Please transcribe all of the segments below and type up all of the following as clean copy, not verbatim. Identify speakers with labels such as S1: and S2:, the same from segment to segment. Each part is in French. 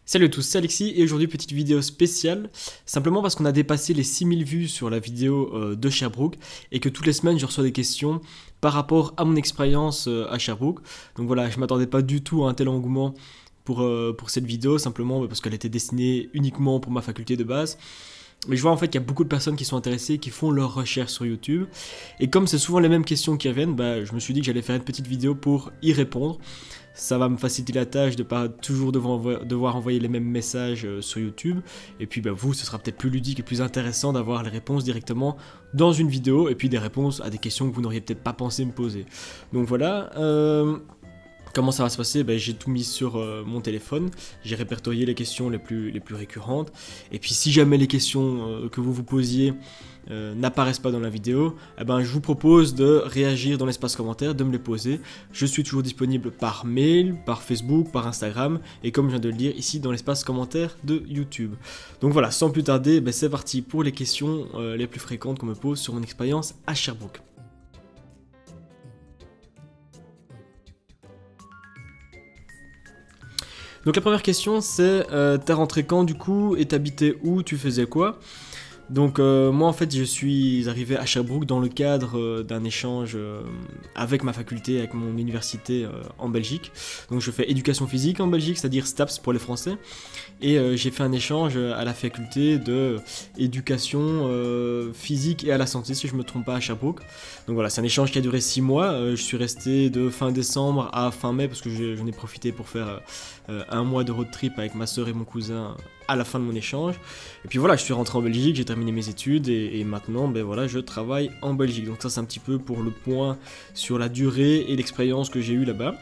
S1: Salut à tous, c'est Alexis et aujourd'hui petite vidéo spéciale, simplement parce qu'on a dépassé les 6000 vues sur la vidéo de Sherbrooke et que toutes les semaines je reçois des questions par rapport à mon expérience à Sherbrooke. Donc voilà, je m'attendais pas du tout à un tel engouement pour cette vidéo, simplement parce qu'elle était destinée uniquement pour ma faculté de base. Mais je vois en fait qu'il y a beaucoup de personnes qui sont intéressées, qui font leurs recherches sur YouTube. Et comme c'est souvent les mêmes questions qui reviennent, je me suis dit que j'allais faire une petite vidéo pour y répondre. Ça va me faciliter la tâche de pas toujours devoir envoyer les mêmes messages sur YouTube. Et puis vous, ce sera peut-être plus ludique et plus intéressant d'avoir les réponses directement dans une vidéo. Et puis des réponses à des questions que vous n'auriez peut-être pas pensé me poser. Donc voilà. Comment ça va se passer? J'ai tout mis sur mon téléphone, j'ai répertorié les questions les plus récurrentes, et puis si jamais les questions que vous vous posiez n'apparaissent pas dans la vidéo, je vous propose de réagir dans l'espace commentaire, de me les poser. Je suis toujours disponible par mail, par Facebook, par Instagram, et comme je viens de le dire ici dans l'espace commentaire de YouTube. Donc voilà, sans plus tarder, c'est parti pour les questions les plus fréquentes qu'on me pose sur mon expérience à Sherbrooke. Donc la première question c'est, t'es rentré quand du coup et t'habitais où, tu faisais quoi? Donc moi en fait je suis arrivé à Sherbrooke dans le cadre d'un échange avec ma faculté, avec mon université en Belgique. Donc je fais éducation physique en Belgique, c'est-à-dire STAPS pour les Français. Et j'ai fait un échange à la faculté de éducation physique et à la santé si je me trompe pas à Sherbrooke. Donc voilà, c'est un échange qui a duré 6 mois. Je suis resté de fin décembre à fin mai parce que j'en ai profité pour faire un mois de road trip avec ma soeur et mon cousin à la fin de mon échange. Et puis voilà, je suis rentré en Belgique, j'ai terminé mes études et maintenant voilà, je travaille en Belgique. Donc ça c'est un petit peu pour le point sur la durée et l'expérience que j'ai eue là-bas.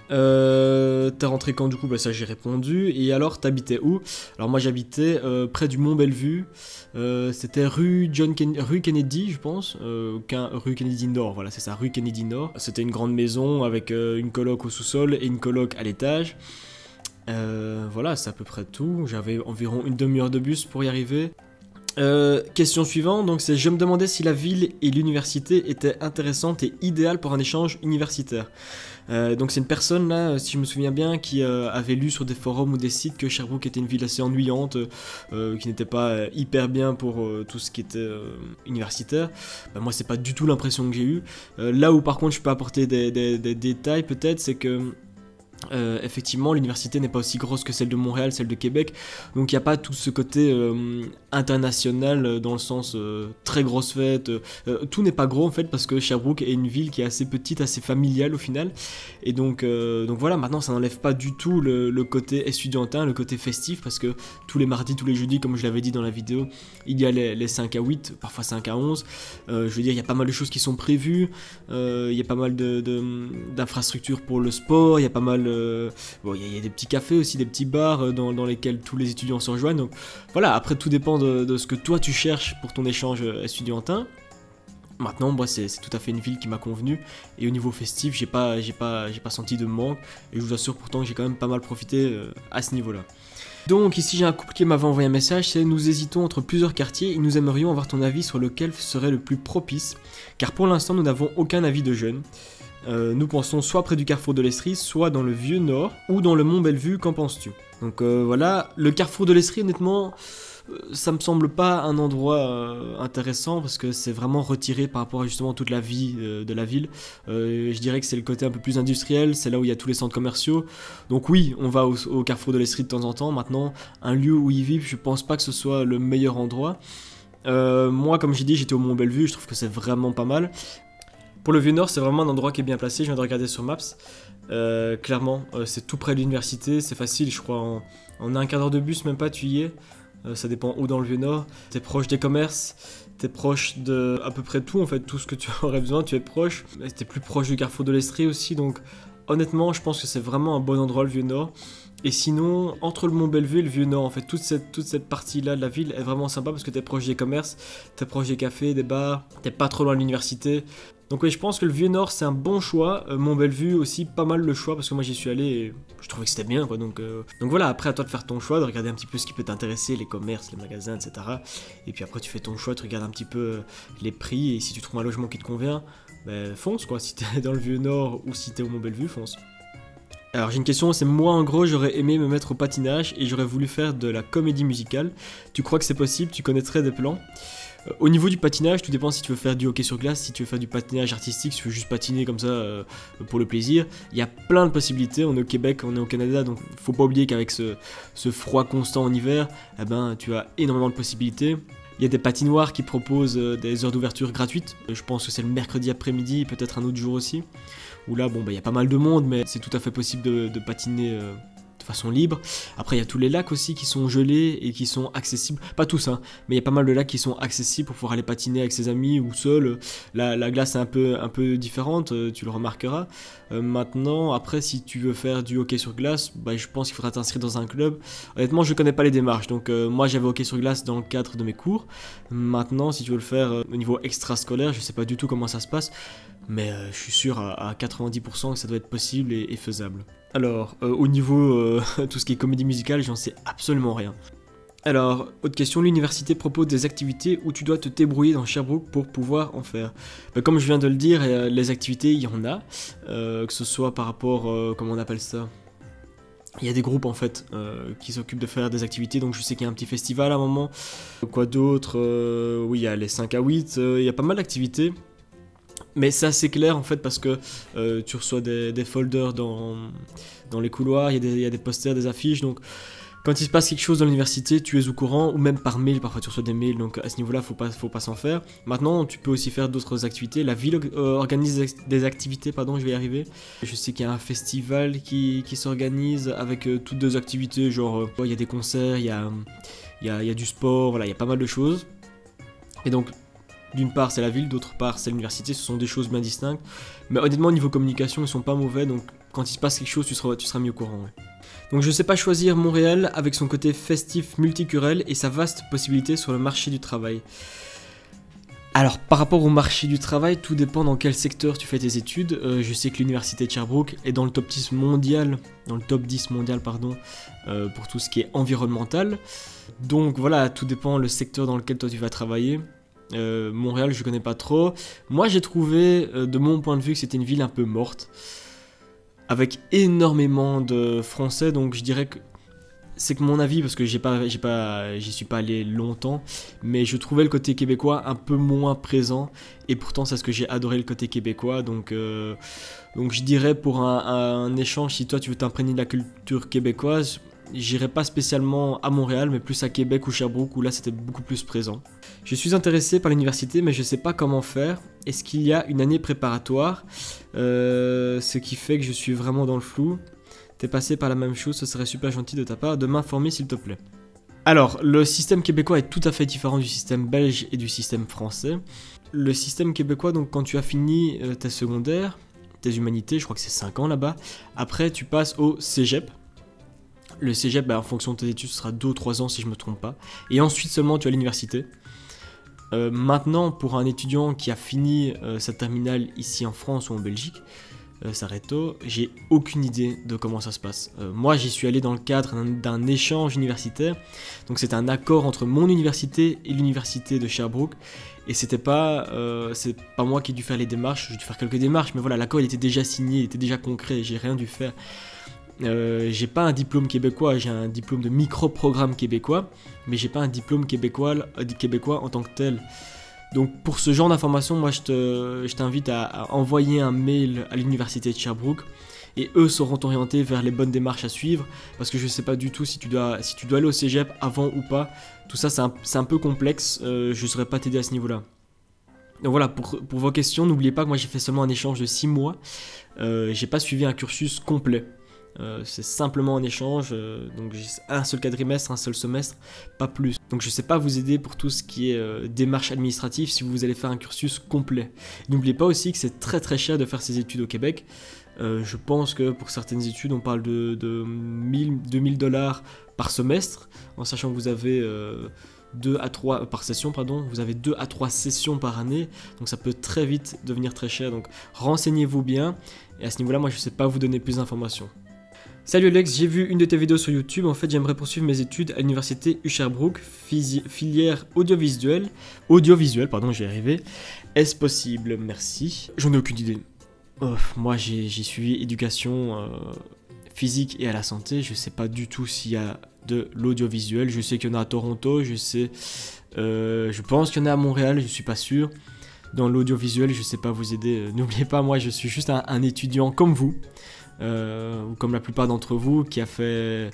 S1: T'es rentré quand du coup? Ça j'ai répondu. Et alors t'habitais où? Alors moi j'habitais près du Mont Bellevue. C'était rue Kennedy je pense, rue Kennedy Nord, voilà c'est ça, rue Kennedy Nord. C'était une grande maison avec une coloc au sous-sol et une coloc à l'étage. Voilà, c'est à peu près tout. J'avais environ une demi-heure de bus pour y arriver. Question suivante, donc c'est: je me demandais si la ville et l'université étaient intéressantes et idéales pour un échange universitaire. Donc c'est une personne là, si je me souviens bien, qui avait lu sur des forums ou des sites que Sherbrooke était une ville assez ennuyante, qui n'était pas hyper bien pour tout ce qui était universitaire. Moi c'est pas du tout l'impression que j'ai eue. Là où par contre je peux apporter des détails peut-être, c'est que effectivement l'université n'est pas aussi grosse que celle de Montréal, celle de Québec, donc il n'y a pas tout ce côté international dans le sens très grosse fête, tout n'est pas gros en fait parce que Sherbrooke est une ville qui est assez petite, assez familiale au final, et donc voilà, maintenant ça n'enlève pas du tout le côté estudiantin, le côté festif, parce que tous les mardis, tous les jeudis, comme je l'avais dit dans la vidéo, il y a les 5 à 8, parfois 5 à 11, je veux dire il y a pas mal de choses qui sont prévues, il y a pas mal d'infrastructures pour le sport, il y a pas mal il y a des petits cafés aussi, des petits bars dans lesquels tous les étudiants se rejoignent. Donc voilà, après tout dépend de ce que toi tu cherches pour ton échange estudiantin. Maintenant, moi c'est tout à fait une ville qui m'a convenu, et au niveau festif, j'ai pas senti de manque, et je vous assure pourtant que j'ai quand même pas mal profité à ce niveau-là. Donc ici j'ai un couple qui m'avait envoyé un message, c'est: nous hésitons entre plusieurs quartiers et nous aimerions avoir ton avis sur lequel serait le plus propice, car pour l'instant nous n'avons aucun avis de jeunes. Nous pensons soit près du carrefour de l'Estrie, soit dans le Vieux-Nord, ou dans le Mont Bellevue, qu'en penses-tu? Donc voilà, le carrefour de l'Estrie, honnêtement, ça me semble pas un endroit intéressant, parce que c'est vraiment retiré par rapport à justement toute la vie de la ville. Je dirais que c'est le côté un peu plus industriel, c'est là où il y a tous les centres commerciaux. Donc oui, on va au carrefour de l'Estrie de temps en temps. Maintenant, un lieu où y vivre, je pense pas que ce soit le meilleur endroit. Moi, comme j'ai dit, j'étais au Mont Bellevue, je trouve que c'est vraiment pas mal. Pour le Vieux-Nord, c'est vraiment un endroit qui est bien placé, je viens de regarder sur Maps. Clairement, c'est tout près de l'université, c'est facile, je crois, en un quart d'heure de bus, même pas, tu y es. Ça dépend où dans le Vieux-Nord. T'es proche des commerces, t'es proche de à peu près tout, en fait, tout ce que tu aurais besoin, tu es proche. T'es plus proche du carrefour de l'Estrie aussi, donc honnêtement, je pense que c'est vraiment un bon endroit, le Vieux-Nord. Et sinon, entre le Mont Bellevue et le Vieux-Nord, en fait, toute cette partie-là de la ville est vraiment sympa parce que t'es proche des commerces, t'es proche des cafés, des bars, t'es pas trop loin de l'université. Donc oui, je pense que le Vieux-Nord c'est un bon choix, Mont Bellevue aussi pas mal le choix parce que moi j'y suis allé et je trouvais que c'était bien quoi, donc voilà, après à toi de faire ton choix, de regarder un petit peu ce qui peut t'intéresser, les commerces, les magasins, etc. Et puis après tu fais ton choix, tu regardes un petit peu les prix et si tu trouves un logement qui te convient, fonce quoi, si t'es dans le Vieux-Nord ou si t'es au Mont Bellevue, fonce. Alors j'ai une question, c'est moi en gros j'aurais aimé me mettre au patinage et j'aurais voulu faire de la comédie musicale. Tu crois que c'est possible? Tu connaîtrais des plans? Au niveau du patinage, tout dépend si tu veux faire du hockey sur glace, si tu veux faire du patinage artistique, si tu veux juste patiner comme ça pour le plaisir. Il y a plein de possibilités, on est au Québec, on est au Canada, donc faut pas oublier qu'avec ce froid constant en hiver, eh ben, tu as énormément de possibilités. Il y a des patinoires qui proposent des heures d'ouverture gratuites, je pense que c'est le mercredi après-midi, peut-être un autre jour aussi. Où là, bon, bah, il y a pas mal de monde, mais c'est tout à fait possible de patiner de façon libre. Après, il y a tous les lacs aussi qui sont gelés et qui sont accessibles. Pas tous, hein, mais il y a pas mal de lacs qui sont accessibles pour pouvoir aller patiner avec ses amis ou seul. La glace est un peu différente, tu le remarqueras. Maintenant, après, si tu veux faire du hockey sur glace, bah, je pense qu'il faudra t'inscrire dans un club. Honnêtement, je connais pas les démarches, donc moi j'avais hockey sur glace dans le cadre de mes cours. Maintenant, si tu veux le faire au niveau extrascolaire, je sais pas du tout comment ça se passe. Mais je suis sûr à 90% que ça doit être possible et faisable. Alors, au niveau tout ce qui est comédie musicale, j'en sais absolument rien. Alors, autre question, l'université propose des activités où tu dois te débrouiller dans Sherbrooke pour pouvoir en faire. Comme je viens de le dire, les activités, il y en a, que ce soit par rapport, comment on appelle ça? Il y a des groupes en fait qui s'occupent de faire des activités, donc je sais qu'il y a un petit festival à un moment. Quoi d'autre? Oui, il y a les 5 à 8, il y a pas mal d'activités. Mais c'est assez clair en fait parce que tu reçois des folders dans les couloirs, il y a des posters, des affiches, donc quand il se passe quelque chose dans l'université, tu es au courant, ou même par mail, parfois tu reçois des mails, donc à ce niveau-là, faut pas s'en faire. Maintenant, tu peux aussi faire d'autres activités, la ville organise des activités, pardon, je vais y arriver. Je sais qu'il y a un festival qui s'organise avec toutes deux activités, genre il y a des concerts, il y a du sport, voilà, il y a pas mal de choses. Et donc, d'une part c'est la ville, d'autre part c'est l'université, ce sont des choses bien distinctes. Mais honnêtement au niveau communication ils sont pas mauvais, donc quand il se passe quelque chose tu seras mis au courant. Ouais. Donc je sais pas choisir Montréal avec son côté festif multiculturel et sa vaste possibilité sur le marché du travail. Alors par rapport au marché du travail, tout dépend dans quel secteur tu fais tes études. Je sais que l'université de Sherbrooke est dans le top 10 mondial, pour tout ce qui est environnemental. Donc voilà, tout dépend le secteur dans lequel toi tu vas travailler. Montréal je connais pas trop. Moi j'ai trouvé de mon point de vue que c'était une ville un peu morte avec énormément de français, donc je dirais que c'est que mon avis parce que j'y suis pas allé longtemps, mais je trouvais le côté québécois un peu moins présent et pourtant c'est ce que j'ai adoré, le côté québécois, donc je dirais pour un échange, si toi tu veux t'imprégner de la culture québécoise, j'irai pas spécialement à Montréal, mais plus à Québec ou Sherbrooke, où là c'était beaucoup plus présent. Je suis intéressé par l'université, mais je sais pas comment faire. Est-ce qu'il y a une année préparatoire? Ce qui fait que je suis vraiment dans le flou. T'es passé par la même chose, ce serait super gentil de ta part de m'informer s'il te plaît. Alors, le système québécois est tout à fait différent du système belge et du système français. Le système québécois, donc quand tu as fini tes secondaires, tes humanités, je crois que c'est 5 ans là-bas, après tu passes au cégep. Le cégep, en fonction de tes études, ce sera 2 ou 3 ans si je me trompe pas. Et ensuite seulement tu as l'université. Maintenant, pour un étudiant qui a fini sa terminale ici en France ou en Belgique, Sareto, j'ai aucune idée de comment ça se passe. Moi, j'y suis allé dans le cadre d'un échange universitaire. Donc c'est un accord entre mon université et l'université de Sherbrooke. Et c'est pas moi qui ai dû faire les démarches, j'ai dû faire quelques démarches, mais voilà, l'accord il était déjà signé, il était déjà concret, j'ai rien dû faire. J'ai pas un diplôme québécois, j'ai un diplôme de micro-programme québécois, mais j'ai pas un diplôme québécois en tant que tel. Donc pour ce genre d'informations, moi je t'invite à envoyer un mail à l'université de Sherbrooke et eux sauront t'orienter vers les bonnes démarches à suivre, parce que je sais pas du tout si tu dois aller au cégep avant ou pas. Tout ça c'est un peu complexe, je saurais pas t'aider à ce niveau-là. Donc voilà, pour vos questions, n'oubliez pas que moi j'ai fait seulement un échange de 6 mois, j'ai pas suivi un cursus complet. C'est simplement un échange, donc j'ai un seul quadrimestre, un seul semestre, pas plus. Donc je sais pas vous aider pour tout ce qui est démarche administrative si vous allez faire un cursus complet. N'oubliez pas aussi que c'est très très cher de faire ses études au Québec. Je pense que pour certaines études on parle de 2000 $ par semestre, en sachant que vous avez 2 à 3 par session, pardon, vous avez 2 à 3 sessions par année, donc ça peut très vite devenir très cher, donc renseignez-vous bien, et à ce niveau-là, moi je sais pas vous donner plus d'informations. Salut Alex, j'ai vu une de tes vidéos sur YouTube, en fait j'aimerais poursuivre mes études à l'université Sherbrooke, filière audiovisuelle, pardon, j'y arrivé. Est-ce possible? Merci. J'en ai aucune idée. Moi j'ai suivi éducation physique et à la santé. Je sais pas du tout s'il y a de l'audiovisuel. Je sais qu'il y en a à Toronto, je pense qu'il y en a à Montréal, je suis pas sûr. Dans l'audiovisuel, je sais pas vous aider. N'oubliez pas, moi je suis juste un étudiant comme vous, ou comme la plupart d'entre vous, qui a fait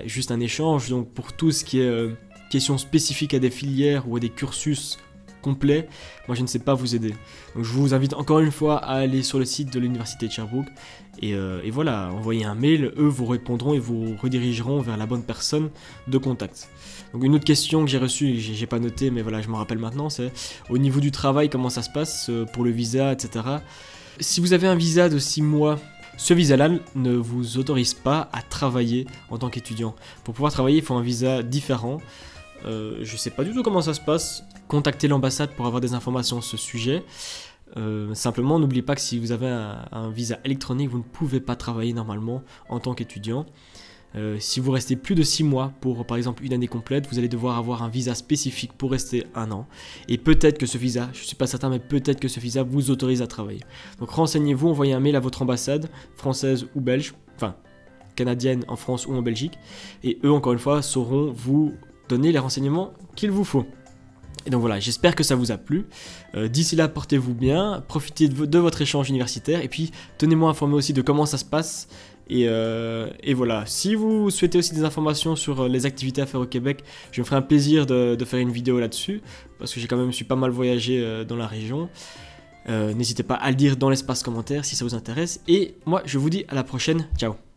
S1: juste un échange. Donc pour tout ce qui est questions spécifiques à des filières ou à des cursus complets, moi je ne sais pas vous aider. Donc je vous invite encore une fois à aller sur le site de l'université de Sherbrooke et voilà, envoyez un mail, eux vous répondront et vous redirigeront vers la bonne personne de contact. Donc une autre question que j'ai reçue, j'ai pas noté mais voilà je m'en rappelle maintenant, c'est au niveau du travail, comment ça se passe pour le visa, etc. Si vous avez un visa de 6 mois, ce visa-là ne vous autorise pas à travailler en tant qu'étudiant. Pour pouvoir travailler, il faut un visa différent. Je sais pas du tout comment ça se passe. Contactez l'ambassade pour avoir des informations sur ce sujet. Simplement, n'oubliez pas que si vous avez un visa électronique, vous ne pouvez pas travailler normalement en tant qu'étudiant. Si vous restez plus de 6 mois pour par exemple une année complète, vous allez devoir avoir un visa spécifique pour rester 1 an. Et peut-être que ce visa, je ne suis pas certain, mais peut-être que ce visa vous autorise à travailler. Donc renseignez-vous, envoyez un mail à votre ambassade, française ou belge, enfin canadienne en France ou en Belgique. Et eux, encore une fois, sauront vous donner les renseignements qu'il vous faut. Et donc voilà, j'espère que ça vous a plu. D'ici là, portez-vous bien, profitez de votre échange universitaire et puis tenez-moi informé aussi de comment ça se passe. Et voilà, si vous souhaitez aussi des informations sur les activités à faire au Québec, je me ferai un plaisir de faire une vidéo là-dessus, parce que j'ai quand même pas mal voyagé dans la région. N'hésitez pas à le dire dans l'espace commentaire si ça vous intéresse. Et moi, je vous dis à la prochaine. Ciao!